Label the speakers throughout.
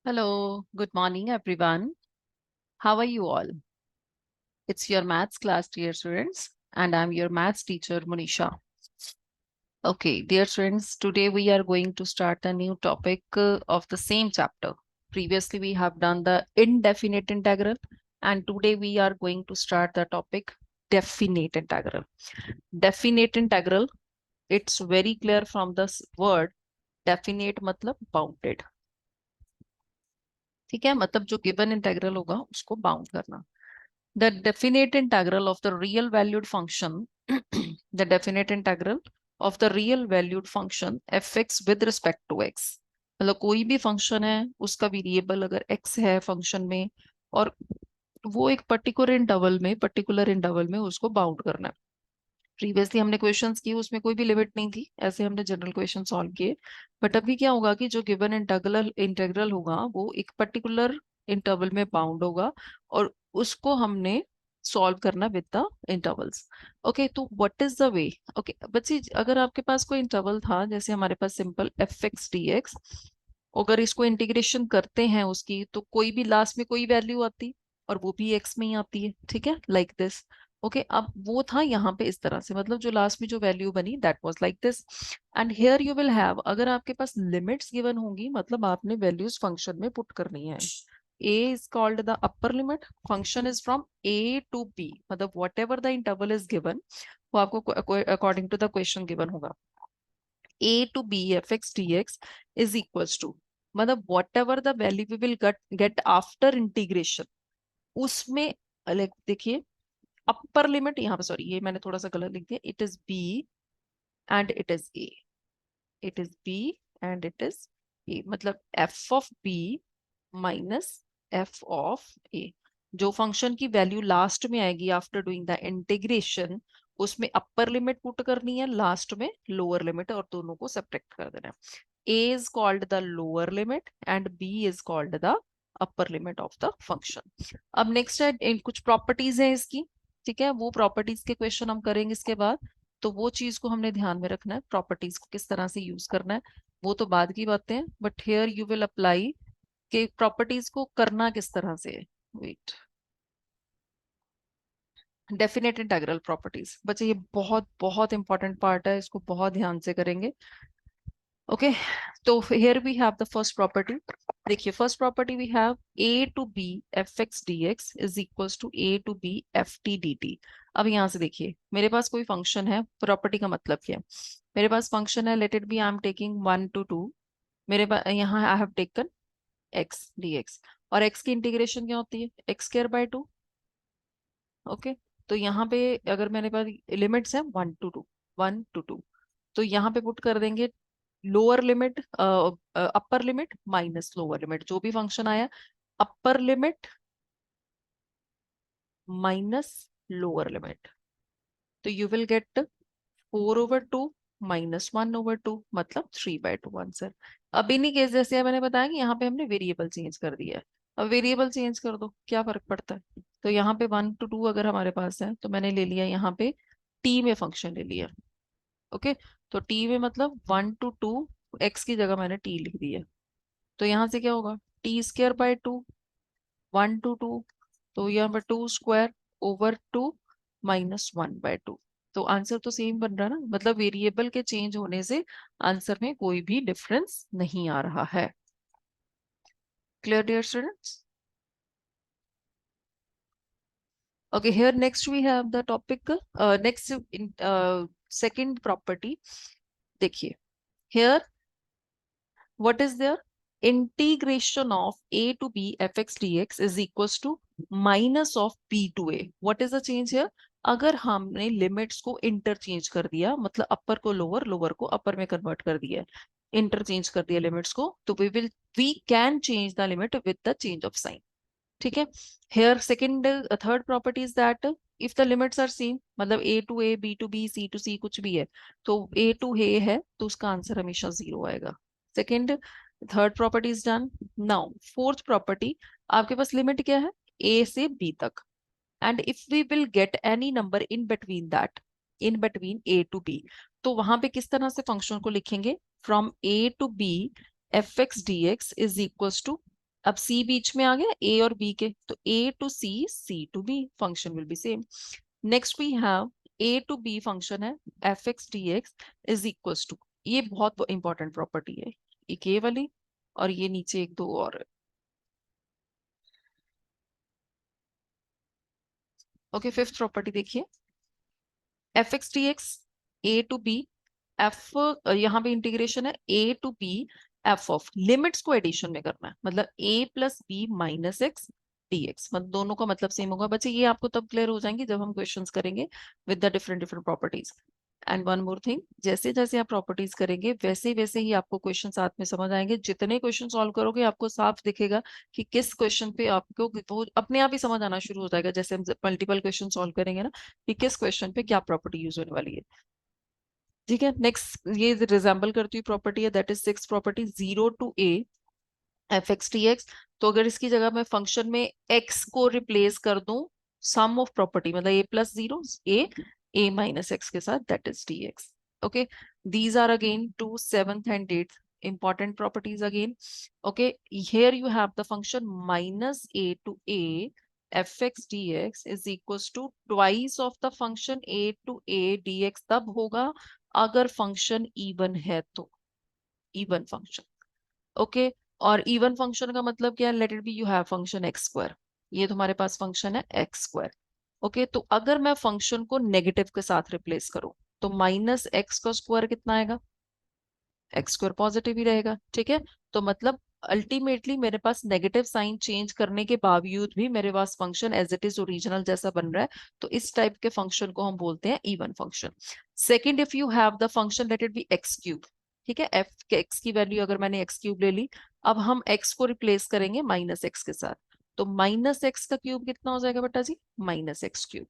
Speaker 1: Hello, good morning, everyone. How are you all? It's your maths class, dear students, and I'm your maths teacher, Monisha. Okay, dear students, today we are going to start a new topic of the same chapter. Previously, we have done the indefinite integral, and today we are going to start the topic definite integral. Definite integral, it's very clear from this word, definite मतलब bounded. ठीक है, मतलब जो given integral होगा उसको bound करना. The definite integral of the real valued function, the definite integral of the real valued function fx with respect to x. मतलब कोई भी फंक्शन है उसका वेरिएबल अगर x है फंक्शन में और वो एक पर्टिकुलर इंटरवल में उसको बाउंड करना है. प्रीवियसली हमने क्वेश्चंस किए उसमें कोई भी लिमिट नहीं थी, ऐसे हमने जनरल क्वेश्चन सॉल्व किए. बट अभी क्या होगा कि जो गिवन इंटीग्रल इंटीग्रल होगा वो एक पर्टिकुलर इंटरवल में बाउंड होगा और उसको हमने सॉल्व करना विद द इंटरवल्स. ओके, तो what is the way. Okay बच्चे, अगर आपके पास कोई इंटरवल था जैसे हमारे पास simple F X D X, अगर इसको इंटीग्रेशन करते हैं उसकी तो कोई भी लास्ट में कोई वैल्यू आती और वो भी एक्स में ही आती है. ठीक है, लाइक दिस. ओके, अब वो था यहाँ पे इस तरह से, मतलब जो लास्ट में जो वैल्यू बनी that was like this. And here you will have, अगर आपके पास लिमिट्स गिवन होंगी मतलब आपने वैल्यूज फंक्शन में पुट करनी है. a is called the upper limit, function is from a to b, मतलब whatever the interval is given वो आपको according to the question given होगा. a to b fx dx is equals to, मतलब whatever the value we will get after integration उसमें देखिए upper limit यहाँ पे, sorry ये मैंने थोड़ा सा गलत लिख दिया, it is B and it is A. It is B and it is A, मतलब F of B minus F of A. जो फंक्शन की वैल्यू लास्ट में आएगी आफ्टर डूइंग द इंटीग्रेशन उसमें अपर लिमिट पुट करनी है, last में lower limit, और दोनों को सब्ट्रैक्ट कर देना है. a is called the lower limit and b is called the upper limit of the function. अब नेक्स्ट है इन कुछ प्रॉपर्टीज है इसकी. ठीक है, वो प्रॉपर्टीज के क्वेश्चन हम करेंगे इसके बाद, तो वो चीज को हमने ध्यान में रखना है, प्रॉपर्टीज को किस तरह से यूज करना है वो तो बाद की बातें हैं, but here you will apply कि प्रॉपर्टीज को करना किस तरह से. वेट, डेफिनेट इंटीग्रल प्रॉपर्टीज बच्चे, ये बहुत बहुत इंपॉर्टेंट पार्ट है, इसको बहुत ध्यान से करेंगे. ओके, तो here we have the first property. देखिए first property we have a to b F X D X is equals to a to b F T D T. अब यहाँ से देखिए मेरे पास कोई फंक्शन है, प्रॉपर्टी का मतलब क्या है, मेरे पास फंक्शन है, let it be I am taking 1 to 2. मेरे पास यहाँ I have taken x dx, और x की इंटीग्रेशन क्या होती है x² by 2. ओके, तो यहाँ पे अगर मेरे पास लिमिट्स है 1 to 2, तो यहाँ पे पुट कर देंगे lower limit upper limit minus lower limit, जो भी फंक्शन आया अपर लिमिट माइनस लोअर लिमिट, तो यू विल गेट 4/2 माइनस 1/2, मतलब 3/2 आंसर. अब इन्हीं केस जैसे मैंने बताया कि यहाँ पे हमने वेरिएबल चेंज कर दिया है. अब वेरिएबल चेंज कर दो क्या फर्क पड़ता है, तो यहाँ पे 1 to 2 अगर हमारे पास है तो मैंने ले लिया यहाँ पे टी में फंक्शन ले लिया. ओके, तो टी में मतलब 1 to 2, एक्स की जगह मैंने टी लिख दिया, तो यहाँ से क्या होगा t² by 2, 1 to 2, तो यहाँ पर 2² over 2 माइनस 1/2. तो आंसर तो सेम बन रहा है ना, मतलब वेरिएबल के चेंज होने से आंसर में कोई भी डिफरेंस नहीं आ रहा है. Clear dear students. okay, here next we have the topic next in second property. देखिए here what is there, integration of a to b fx dx is equals to minus of b to a. what is the change here, अगर हमने limits को interchange कर दिया, मतलब अपर को lower, lower को अपर में कन्वर्ट कर दिया, इंटरचेंज कर दिया लिमिट्स को, तो we can change the limit with the change of sign. ठीक है, here second third property is that if the limits are same, मतलब a to a b to b c to c कुछ भी है, तो a to a है तो उसका आंसर हमेशा 0 आएगा. Second third property is done. Now fourth property, आपके पास लिमिट क्या है a से b तक, and if we will get any number in between that, in between a to b, तो वहां पे किस तरह से फंक्शन को लिखेंगे, from a to b F X D X is equals to अब सी बीच में आ गया ए और बी के, तो A to C, C to B, function will be same. Next we have A to B function है F X D X is equals to, ये बहुत इंपॉर्टेंट प्रॉपर्टी है, एक ये वाली और ये नीचे एक दो और। ओके, फिफ्थ प्रॉपर्टी देखिए, F X D X A to B F, यहाँ पे इंटीग्रेशन है A to B F of, limits को एडिशन में करना है, मतलब A plus B minus X D X, मतलब दोनों का मतलब सेम होगा बच्चे, ये आपको तब क्लियर हो जाएंगे जब हम क्वेश्चंस करेंगे with the different different properties. And one more thing, जैसे जैसे आप प्रॉपर्टीज करेंगे वैसे वैसे ही आपको क्वेश्चन साथ में समझ आएंगे, जितने क्वेश्चन सॉल्व करोगे आपको साफ दिखेगा कि किस क्वेश्चन पे आपको, वो अपने आप ही समझ आना शुरू हो जाएगा जैसे हम मल्टीपल क्वेश्चन सॉल्व करेंगे ना, कि किस क्वेश्चन पे क्या प्रॉपर्टी यूज होने वाली है। ठीक है, नेक्स्ट ये रिजेंबल करती हुई प्रॉपर्टी है, that is six property, zero to A F X T X. तो अगर इसकी जगह मैं फंक्शन में एक्स को रिप्लेस कर दूं सम ऑफ प्रॉपर्टी, मतलब A plus zero A minus X के साथ, that is D X. Okay, these are again two seventh and eighth important properties again. Okay, here you have the function minus a to a fx dx is equals to twice of the function a to a dx तब होगा अगर function even है तो, even function. Okay, और even function का मतलब क्या है, let it B you have function x square, ये तुम्हारे पास फंक्शन है एक्स स्क्वायर। ओके, तो अगर मैं फंक्शन को नेगेटिव के साथ रिप्लेस करूं तो माइनस एक्स का स्क्वायर कितना आएगा, एक्स स्क्वायर पॉजिटिव ही रहेगा। ठीक है, तो मतलब अल्टीमेटली मेरे पास नेगेटिव साइन चेंज करने के बावजूद भी मेरे पास function as it is original जैसा बन रहा है, तो इस टाइप के फंक्शन को हम बोलते हैं even function. Second, if you have the function let it B x cube, ठीक है, एफ के एक्स की वैल्यू अगर मैंने एक्स क्यूब ले ली, अब हम एक्स को रिप्लेस करेंगे माइनस एक्स के साथ, तो माइनस एक्स का क्यूब कितना हो जाएगा बेटा जी, माइनस एक्स क्यूब।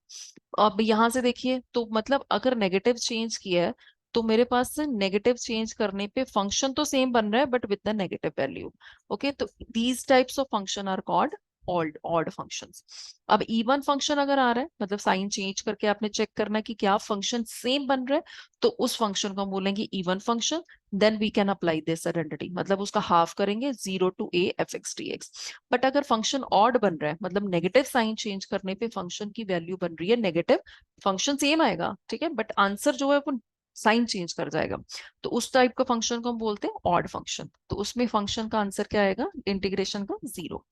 Speaker 1: अब यहां से देखिए, तो मतलब अगर नेगेटिव चेंज किया है तो मेरे पास नेगेटिव चेंज करने पे फंक्शन तो सेम बन रहा है but with the negative value. Okay, तो these types of function are called odd odd functions. अब इवन फंक्शन अगर आ रहा है, मतलब साइन चेंज करके आपने चेक करना है कि क्या फंक्शन सेम बन रहा है, तो उस फंक्शन को हम बोलेंगे even function. Then we can apply this identity, मतलब उसका हाफ करेंगे zero to A F X D X. But अगर फंक्शन ऑड बन रहा है, मतलब नेगेटिव साइन चेंज करने पे फंक्शन की वैल्यू बन रही है नेगेटिव, फंक्शन सेम आएगा ठीक है, बट आंसर जो है वो साइन चेंज कर जाएगा, तो उस टाइप का फंक्शन को हम बोलते हैं ऑड फंक्शन। तो उसमें फंक्शन का आंसर क्या आएगा, इंटीग्रेशन का जीरो।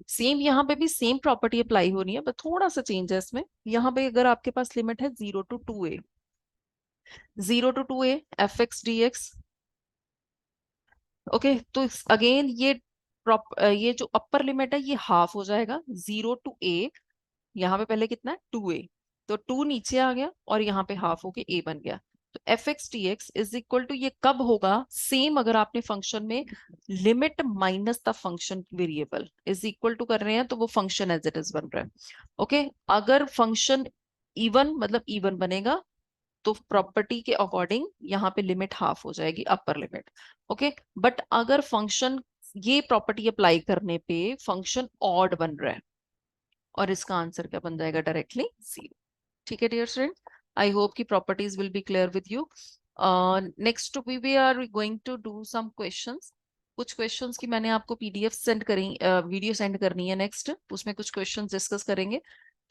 Speaker 1: सेम यहाँ पे भी सेम प्रॉपर्टी अप्लाई होनी है, बट थोड़ा सा चेंज है इसमें। यहाँ पे अगर आपके पास लिमिट है zero to two A, zero to two A F X D X. Okay, तो अगेन ये जो अपर लिमिट है ये हाफ हो जाएगा, जीरो टू ए, यहाँ पे पहले कितना है टू ए, तो टू नीचे आ गया और यहाँ पे हाफ होके ए बन गया। तो F X T X is equal to, ये कब होगा सेम, अगर आपने फंक्शन में limit minus the function variable is equal to कर रहे हैं तो वो फंक्शन एज इट इज बन रहा है। ओके, अगर फंक्शन इवन, मतलब इवन बनेगा तो प्रॉपर्टी के अकॉर्डिंग यहाँ पे लिमिट हाफ हो जाएगी, अपर लिमिट। ओके, बट अगर फंक्शन, ये प्रॉपर्टी अप्लाई करने पे फंक्शन ऑड बन रहा है और इसका आंसर क्या बन जाएगा, डायरेक्टली जीरो। ठीक है डियर स्टूडेंट, आई होप की properties will be clear with you. Next we are going to do some questions. कुछ क्वेश्चंस की मैंने आपको पीडीएफ सेंड करी, वीडियो सेंड करनी है नेक्स्ट, उसमें कुछ क्वेश्चंस डिस्कस करेंगे।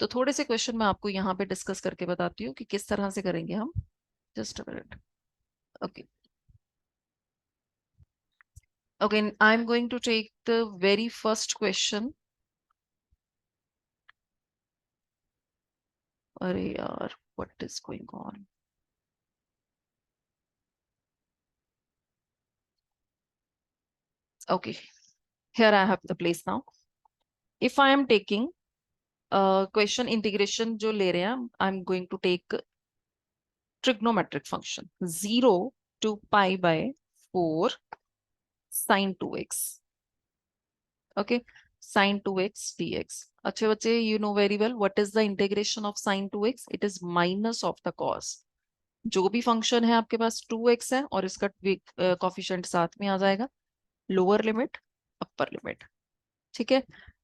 Speaker 1: तो थोड़े से क्वेश्चन मैं आपको यहाँ पे डिस्कस करके बताती हूँ कि किस तरह से करेंगे हम। Just a minute. Okay, okay, I am going to take the very first question. अरे यार, what is going on. Okay, here I have the place now. If I am taking question integration जो ले रहे हैं, I am going to take trigonometric function zero to pi by four sine two x. Okay, sine two x D x. अच्छे बच्चे, you know very well what is the integration of sine two x, it is minus of the cos. जो भी function है आपके पास to x है और इसका coefficient साथ में आ जाएगा, लोअर लिमिट अपर लिमिट। ठीक है,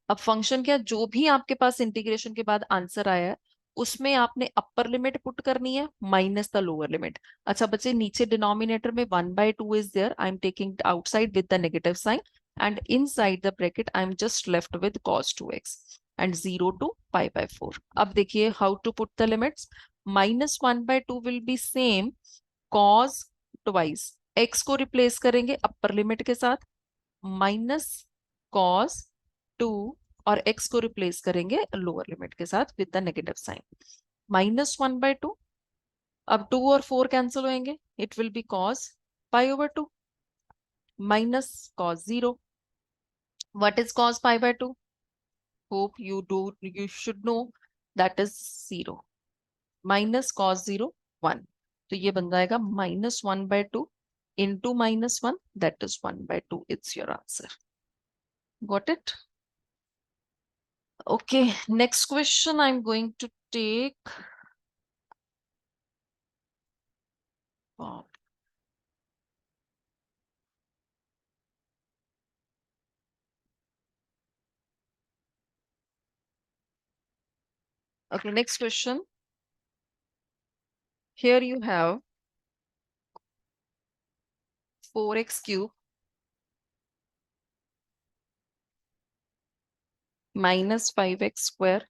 Speaker 1: अब फंक्शन क्या, जो भी आपके पास इंटीग्रेशन के बाद आंसर आया है उसमें आपने अपर लिमिट पुट करनी है माइनस द लोअर लिमिट। अच्छा बच्चे, नीचे डिनोमिनेटर में one by two is there, I am taking outside with the negative sign, and inside the bracket I'm just left with cos 2x and 0 to pi by 4. अब देखिए how to put the limits. minus 1 by 2 will be same cos twice x को replace करेंगे upper limit के साथ minus cos 2 और x को replace करेंगे lower limit के साथ with the negative sign minus 1 by 2. अब 2 और 4 कैंसिल होंगे it will be cos pi over 2 minus cos 0. What is cos pi by 2? Hope you should know that is 0. Minus cos 0 1. तो ये बन जाएगा minus 1 by 2 into minus 1, that is 1 by 2. It's your answer. Got it? Okay, next question I'm going to take. Wow. Okay, next question. Here you have 4x cube minus 5x square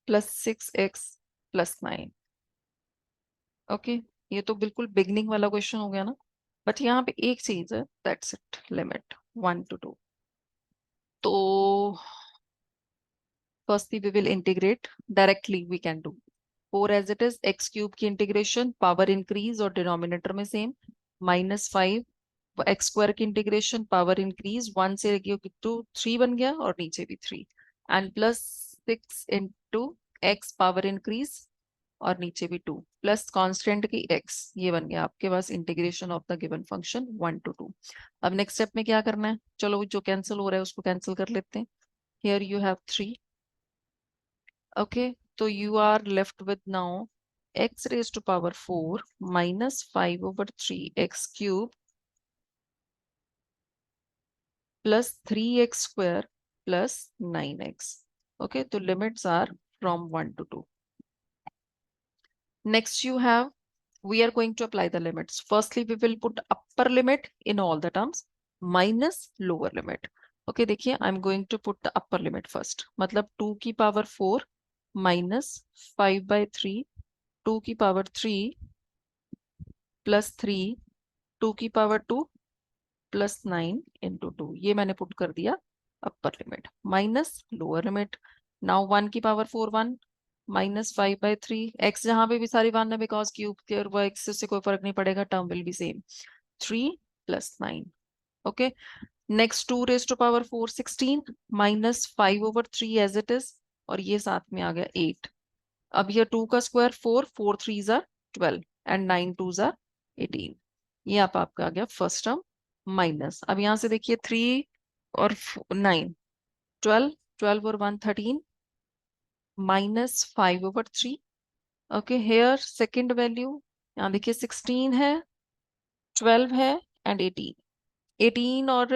Speaker 1: plus 6x plus 9. Okay ये तो बिल्कुल beginning वाला question हो गया ना but यहाँ पे एक चीज है दैट्स इट लिमिट 1 to 2. तो firstly we will integrate directly we can do 4 as it is x cube की इंटीग्रेशन पावर इंक्रीज और डिनोमिनेटर में सेम माइनस 5 एक्स स्क्वायर की इंटीग्रेशन पावर इंक्रीज 1 से टू 3 बन गया और नीचे भी 3 and plus 6 into x power increase और नीचे भी 2 प्लस कांस्टेंट की x ये बन गया आपके पास integration of the given function 1 to 2. अब नेक्स्ट स्टेप में क्या करना है चलो जो कैंसिल हो रहा है उसको कैंसिल कर लेते हैं हियर यू हैव 3. ओके तो you are left with now x raised to power 4 minus 5 over 3 x cube plus 3x square plus 9x. Okay, so limits are from 1 to 2. Next you have, we are going to apply the limits. Firstly, we will put upper limit in all the terms minus lower limit. Okay, देखिए, I'm going to put the upper limit first. मतलब 2 की power 4 minus 5 by 3, 2 की power 3 plus 3, 2 की power 2 plus 9 into 2. ये मैंने put कर दिया upper limit minus lower limit. Now 1 की power 4 1 minus 5 by 3 x जहां पे भी सारी 1 है बिकॉज क्यूब के वो x से कोई फर्क नहीं पड़ेगा term will be same 3 plus 9. Okay next 2 raised to power 4 16 minus 5 over 3 as it is और ये साथ में आ गया 8. अब ये 2 का square 4 4 3s are 12 and 9 2s are 18. ये आपका आ गया फर्स्ट टर्म माइनस. अब यहां से देखिए 3 और 9 12 12 और 1 13 minus 5 over 3. Okay hair second value यहाँ देखिए 16 है 12 है एंड 18 18 और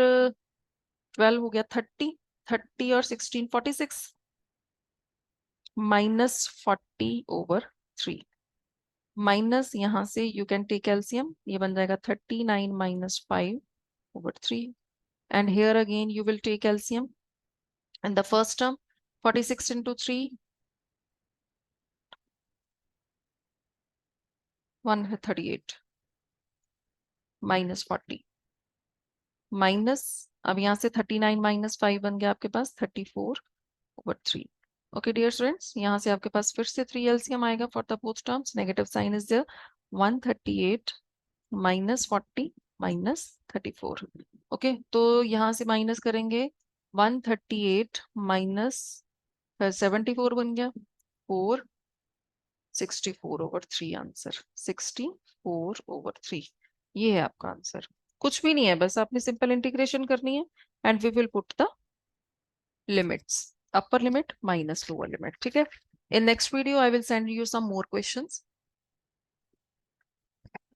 Speaker 1: 12 हो गया 30 30 और 16 46 minus 40 over 3 माइनस यहाँ से यू कैन टेक एलसीएम ये बन जाएगा 39 minus 5 over 3 and here again you will take LCM and the first term 46 into 3 138 minus 40 minus अब यहाँ से 39 minus 5 बन गया आपके पास 34 over 3. ओके डियर स्टूडेंट्स यहाँ से आपके पास फिर से 3 LCM आएगा for the both terms negative sign is there 138 minus 40 minus 34. Okay तो यहाँ से माइनस करेंगे 138 minus 74 बन गया 4 64 over 3 आंसर 64 over 3 ये है आपका आंसर. कुछ भी नहीं है बस आपने सिंपल इंटीग्रेशन करनी है and we will put the limits upper limit minus lower limit. ठीक है in next video I will send you some more questions.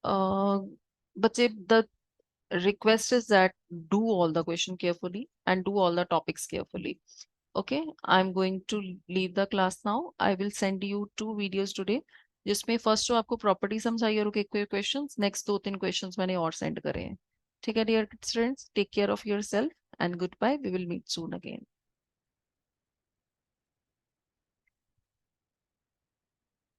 Speaker 1: बच्चे the request is that do all the question carefully and do all the topics carefully. Okay, I'm going to leave the class now. I will send you 2 videos today जिसमें first तो आपको property समझाई और questions next 2-3 questions मैंने और send करे हैं. ठीक है dear students, take care of yourself and goodbye, we will meet soon again.